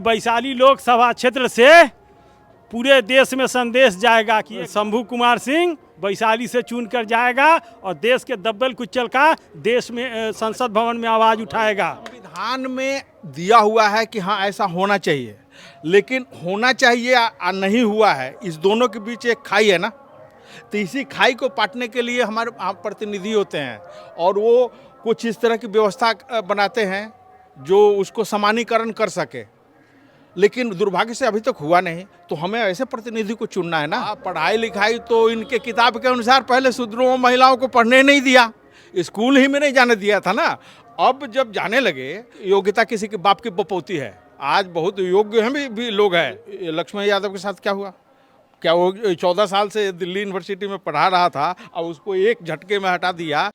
वैशाली लोकसभा क्षेत्र से पूरे देश में संदेश जाएगा कि शंभू कुमार सिंह वैशाली से चुनकर जाएगा और देश के दब्बल कुचल का देश में संसद भवन में आवाज उठाएगा। संविधान में दिया हुआ है कि हाँ ऐसा होना चाहिए, लेकिन होना चाहिए नहीं हुआ है, इस दोनों के बीच एक खाई है ना। तो इसी खाई को पाटने के लिए हमारे प्रतिनिधि होते हैं और वो कुछ इस तरह की व्यवस्था बनाते हैं जो उसको समानीकरण कर सके, लेकिन दुर्भाग्य से अभी तक हुआ नहीं। तो हमें ऐसे प्रतिनिधि को चुनना है ना। पढ़ाई लिखाई तो इनके किताब के अनुसार पहले शूद्रों महिलाओं को पढ़ने नहीं दिया, स्कूल ही में नहीं जाने दिया था ना। अब जब जाने लगे, योग्यता किसी के बाप की बपौती है। आज बहुत योग्य हैं भी लोग हैं। लक्ष्मण यादव के साथ क्या हुआ? क्या वो 14 साल से दिल्ली यूनिवर्सिटी में पढ़ा रहा था और उसको एक झटके में हटा दिया।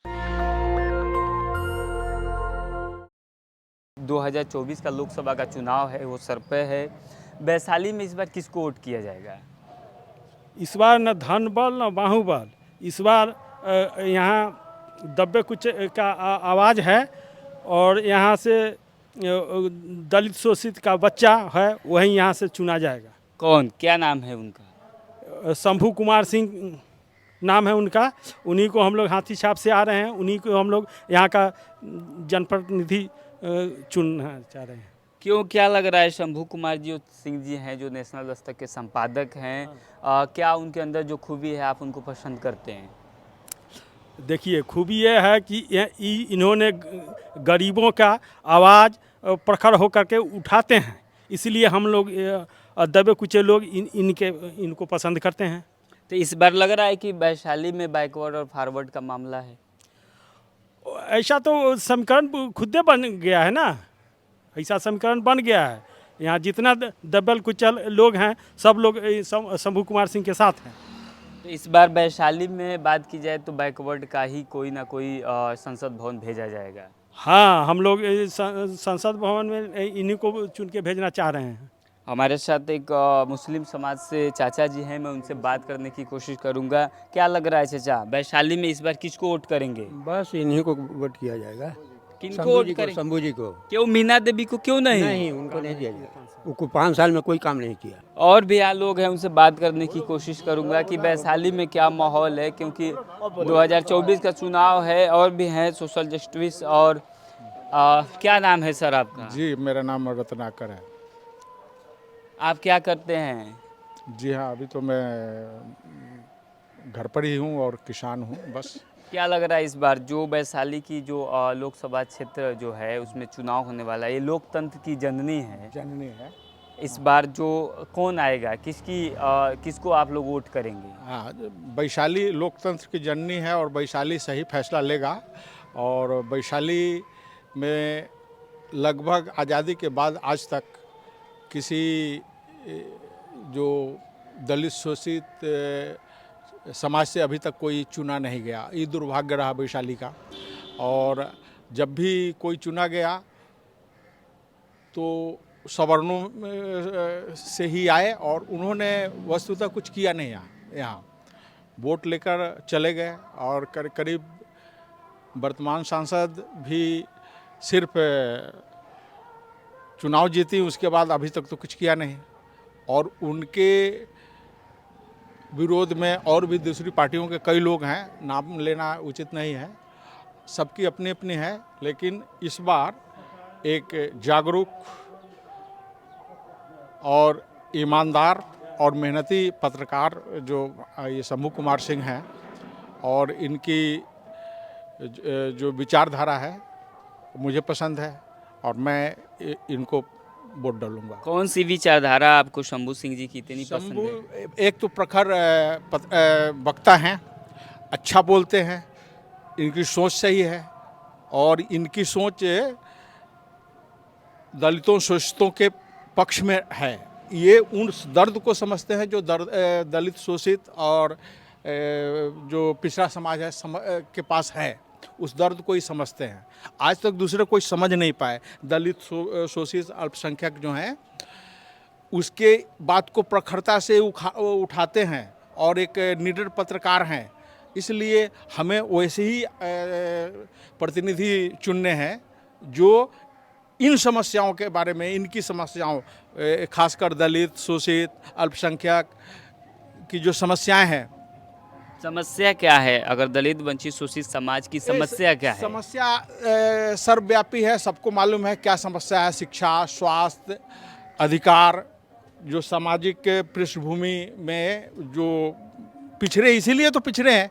2024 का लोकसभा का चुनाव है, वो सर पे है। वैशाली में इस बार किसको वोट किया जाएगा? इस बार न धन बल न बाहुबल, इस बार यहाँ दब्बे कुछ का आवाज़ है और यहाँ से दलित शोषित का बच्चा है, वही यहाँ से चुना जाएगा। कौन, क्या नाम है उनका? शंभू कुमार सिंह नाम है उनका। उन्हीं को हम लोग हाथी छाप से आ रहे हैं, उन्हीं को हम लोग यहाँ का जनप्रतिनिधि चुनना चाह रहे हैं। क्यों, क्या लग रहा है? शंभू कुमार जी सिंह जी हैं जो नेशनल दस्तक के संपादक हैं, क्या उनके अंदर जो खूबी है आप उनको पसंद करते हैं? देखिए, खूबी ये है कि इन्होंने गरीबों का आवाज़ प्रखर होकर के उठाते हैं, इसलिए हम लोग दबे कुचे लोग इनको पसंद करते हैं। तो इस बार लग रहा है कि वैशाली में बैकवर्ड और फॉरवर्ड का मामला है। ऐसा तो समीकरण खुद बन गया है ना, ऐसा समीकरण बन गया है। यहाँ जितना दबल कुचल लोग हैं सब लोग शंभू कुमार सिंह के साथ हैं। तो इस बार वैशाली में बात की जाए तो बैकवर्ड का ही कोई ना कोई संसद भवन भेजा जाएगा। हाँ, हम लोग संसद भवन में इन्हीं को चुन के भेजना चाह रहे हैं। हमारे साथ एक मुस्लिम समाज से चाचा जी हैं, मैं उनसे बात करने की कोशिश करूंगा। क्या लग रहा है चाचा, वैशाली में इस बार किसको वोट करेंगे? बस इन्हीं को वोट किया जाएगा। किनको वोट करेंगे? शंभू जी को। क्यों, मीना देवी को क्यों नहीं? नहीं, उनको नहीं दिया जाएगा। उनको 5 साल में कोई काम नहीं किया। और भी यहाँ लोग हैं, उनसे बात करने की कोशिश करूंगा कि वैशाली में क्या माहौल है, क्योंकि 2024 का चुनाव है। और भी हैं सोशल जस्टिस और क्या नाम है सर आपका? जी, मेरा नाम रत्नाकर है। आप क्या करते हैं? जी हाँ, अभी तो मैं घर पर ही हूँ और किसान हूँ बस। क्या लग रहा है इस बार जो वैशाली की जो लोकसभा क्षेत्र जो है उसमें चुनाव होने वाला है, ये लोकतंत्र की जननी है, इस बार जो कौन आएगा, किसको आप लोग वोट करेंगे? हाँ, वैशाली लोकतंत्र की जननी है और वैशाली सही फैसला लेगा। और वैशाली में लगभग आज़ादी के बाद आज तक किसी जो दलित शोषित समाज से अभी तक कोई चुना नहीं गया। ये दुर्भाग्य रहा वैशाली का। और जब भी कोई चुना गया तो सवर्णों से ही आए और उन्होंने वस्तुतः कुछ किया नहीं। यहाँ वोट लेकर चले गए और करीब वर्तमान सांसद भी सिर्फ चुनाव जीती, उसके बाद अभी तक तो कुछ किया नहीं। और उनके विरोध में और भी दूसरी पार्टियों के कई लोग हैं, नाम लेना उचित नहीं है, सबकी अपनी अपनी है। लेकिन इस बार एक जागरूक और ईमानदार और मेहनती पत्रकार जो ये शंभू कुमार सिंह हैं और इनकी जो विचारधारा है मुझे पसंद है और मैं इनको वोट डालूंगा। कौन सी विचारधारा आपको शंभू सिंह जी की इतनी पसंद है? एक तो प्रखर वक्ता हैं, अच्छा बोलते हैं, इनकी सोच सही है और इनकी सोच दलितों शोषितों के पक्ष में है। ये उन दर्द को समझते हैं जो दलित शोषित और जो पिछड़ा समाज है के पास है, उस दर्द को ही समझते हैं। आज तक दूसरे कोई समझ नहीं पाए। दलित शोषित अल्पसंख्यक जो हैं उसके बात को प्रखरता से उठाते हैं और एक निडर पत्रकार हैं। इसलिए हमें वैसे ही प्रतिनिधि चुनने हैं जो इन समस्याओं के बारे में, इनकी समस्याओं, खासकर दलित, शोषित, अल्पसंख्यक की जो समस्याएं हैं। समस्या क्या है? अगर दलित वंचित शोषित समाज की समस्या क्या है? समस्या सर्वव्यापी है, सबको मालूम है क्या समस्या है। शिक्षा, स्वास्थ्य, अधिकार, जो सामाजिक पृष्ठभूमि में जो पिछड़े, इसीलिए तो पिछड़े हैं।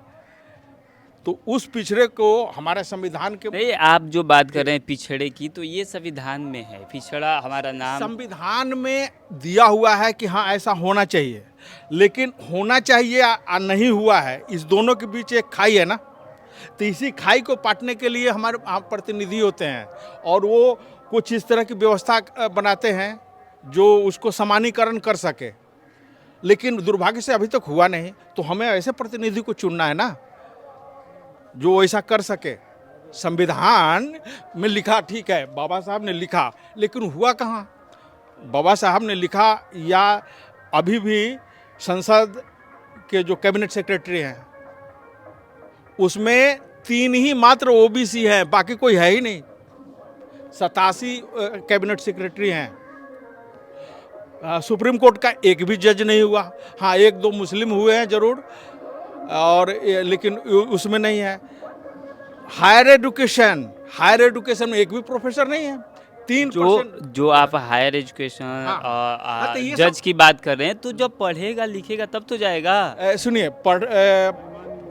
तो उस पिछड़े को हमारे संविधान के नहीं, आप जो बात कर रहे हैं पिछड़े की, तो ये संविधान में है, पिछड़ा हमारा नाम। संविधान में दिया हुआ है कि हाँ ऐसा होना चाहिए, लेकिन होना चाहिए नहीं हुआ है, इस दोनों के बीच एक खाई है ना। तो इसी खाई को पाटने के लिए हमारे प्रतिनिधि होते हैं और वो कुछ इस तरह की व्यवस्था बनाते हैं जो उसको समानीकरण कर सके। लेकिन दुर्भाग्य से अभी तक हुआ नहीं, तो हमें ऐसे प्रतिनिधि को चुनना है ना जो ऐसा कर सके। संविधान में लिखा, ठीक है बाबा साहब ने लिखा, लेकिन हुआ कहाँ? बाबा साहब ने लिखा या अभी भी संसद के जो कैबिनेट सेक्रेटरी हैं उसमें 3 ही मात्र ओबीसी हैं, बाकी कोई है ही नहीं। 87 कैबिनेट सेक्रेटरी हैं। सुप्रीम कोर्ट का एक भी जज नहीं हुआ। हाँ, 1-2 मुस्लिम हुए हैं जरूर, और लेकिन उसमें नहीं है। हायर एजुकेशन में एक भी प्रोफेसर नहीं है। 3% जो आप हायर एजुकेशन हाँ, तो ये जज की बात कर रहे हैं, तो जब पढ़ेगा लिखेगा तब तो जाएगा। सुनिए,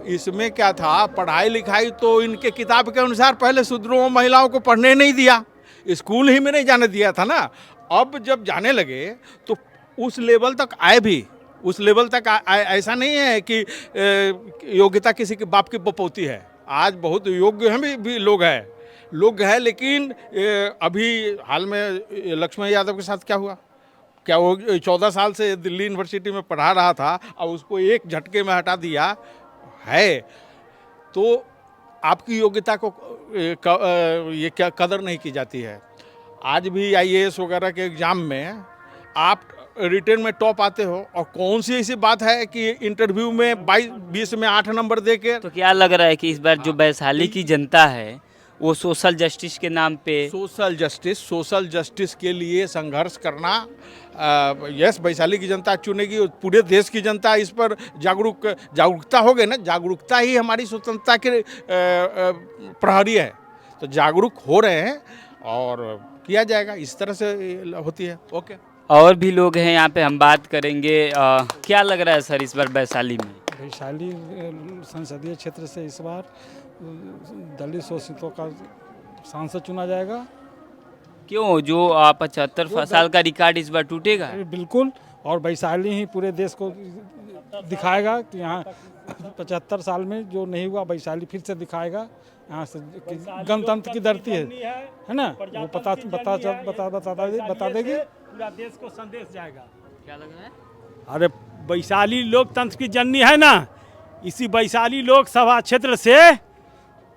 इसमें क्या था, पढ़ाई लिखाई तो इनके किताब के अनुसार पहले शूद्रों महिलाओं को पढ़ने नहीं दिया, स्कूल ही में नहीं जाने दिया था ना। अब जब जाने लगे तो उस लेवल तक आए भी, उस लेवल तक ऐसा नहीं है कि योग्यता किसी के बाप की बपौती है। आज बहुत योग्य हैं भी लोग हैं, लेकिन अभी हाल में लक्ष्मण यादव के साथ क्या हुआ? क्या वो 14 साल से दिल्ली यूनिवर्सिटी में पढ़ा रहा था और उसको एक झटके में हटा दिया है। तो आपकी योग्यता को ये क्या कदर नहीं की जाती है। आज भी IAS वगैरह के एग्ज़ाम में आप रिटर्न में टॉप आते हो, और कौन सी ऐसी बात है कि इंटरव्यू में 20 में 8 नंबर दे के। तो क्या लग रहा है कि इस बार जो वैशाली की जनता है वो सोशल जस्टिस के नाम पे, सोशल जस्टिस के लिए संघर्ष करना, यस, वैशाली की जनता चुनेगी और पूरे देश की जनता इस पर जागरूकता हो गई ना। जागरूकता ही हमारी स्वतंत्रता के प्रहरी है। तो जागरूक हो रहे हैं और किया जाएगा, इस तरह से होती है। ओके, और भी लोग हैं यहाँ पे, हम बात करेंगे। क्या लग रहा है सर इस बार वैशाली में? वैशाली संसदीय क्षेत्र से इस बार दलित शोषितों का सांसद चुना जाएगा। क्यों, जो 75 साल का रिकॉर्ड इस बार टूटेगा? बिल्कुल, और वैशाली ही पूरे देश को दिखाएगा कि यहाँ 75 साल में जो नहीं हुआ वैशाली फिर से दिखाएगा। यहाँ से गणतंत्र की धरती है ना, वो बता देगी, पूरा देश को संदेश जाएगा। क्या लग रहा है? अरे वैशाली लोकतंत्र की जननी है ना, इसी वैशाली लोकसभा क्षेत्र से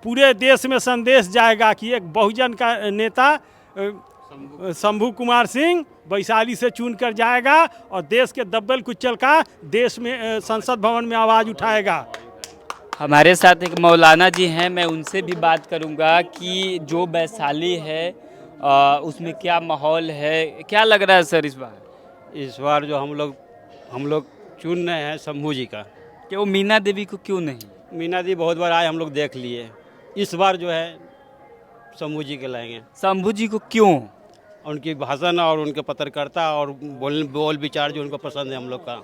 पूरे देश में संदेश जाएगा कि एक बहुजन का नेता शंभू कुमार सिंह वैशाली से चुन कर जाएगा और देश के दब्बल कुचल का देश में संसद भवन में आवाज़ उठाएगा। हमारे साथ एक मौलाना जी हैं, मैं उनसे भी बात करूंगा कि जो वैशाली है उसमें क्या माहौल है। क्या लग रहा है सर इस बार? इस बार जो हम लोग चुन रहे हैं शंभू जी का। क्यों मीना देवी को क्यों नहीं? मीना दी बहुत बार आए, हम लोग देख लिए। इस बार जो है शंभू जी के लाएंगे। शंभू जी को क्यों? उनकी भाषण और उनके पत्रकारिता और बोल विचार जो उनको पसंद है हम लोग का।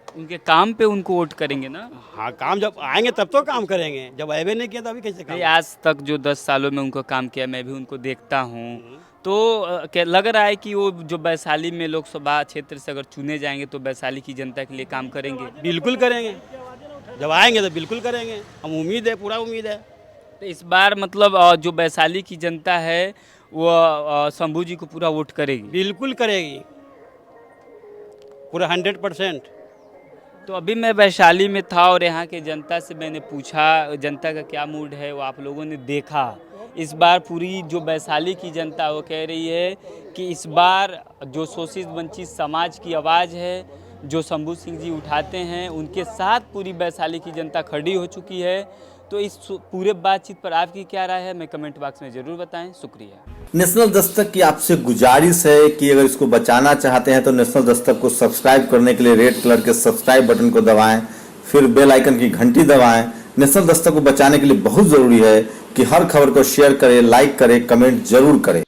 उनके काम पे उनको वोट करेंगे ना? हाँ, काम जब आएंगे तब तो काम करेंगे, जब आए नहीं किया तो अभी कैसे काम? नहीं, आज तक जो 10 सालों में उनको काम किया, मैं भी उनको देखता हूँ, तो क्या लग रहा है कि वो जो वैशाली में लोकसभा क्षेत्र से अगर चुने जाएंगे तो वैशाली की जनता के लिए काम करेंगे? बिल्कुल करेंगे, जब आएंगे तो बिल्कुल करेंगे। हम उम्मीद है, पूरा उम्मीद है। तो इस बार मतलब जो वैशाली की जनता है वो शंभू जी को पूरा वोट करेगी? बिल्कुल करेगी, पूरा 100%। तो अभी मैं वैशाली में था और यहाँ के जनता से मैंने पूछा जनता का क्या मूड है, वो आप लोगों ने देखा। इस बार पूरी जो वैशाली की जनता वो कह रही है कि इस बार जो शोषित वंचित समाज की आवाज़ है जो शंभू सिंह जी उठाते हैं, उनके साथ पूरी वैशाली की जनता खड़ी हो चुकी है। तो इस पूरे बातचीत पर आपकी क्या राय है, मैं कमेंट बॉक्स में ज़रूर बताएं। शुक्रिया। नेशनल दस्तक की आपसे गुजारिश है कि अगर इसको बचाना चाहते हैं तो नेशनल दस्तक को सब्सक्राइब करने के लिए रेड कलर के सब्सक्राइब बटन को दबाएं, फिर बेल आइकन की घंटी दबाएं। नेशनल दस्तक को बचाने के लिए बहुत ज़रूरी है कि हर खबर को शेयर करें, लाइक करें, कमेंट जरूर करें।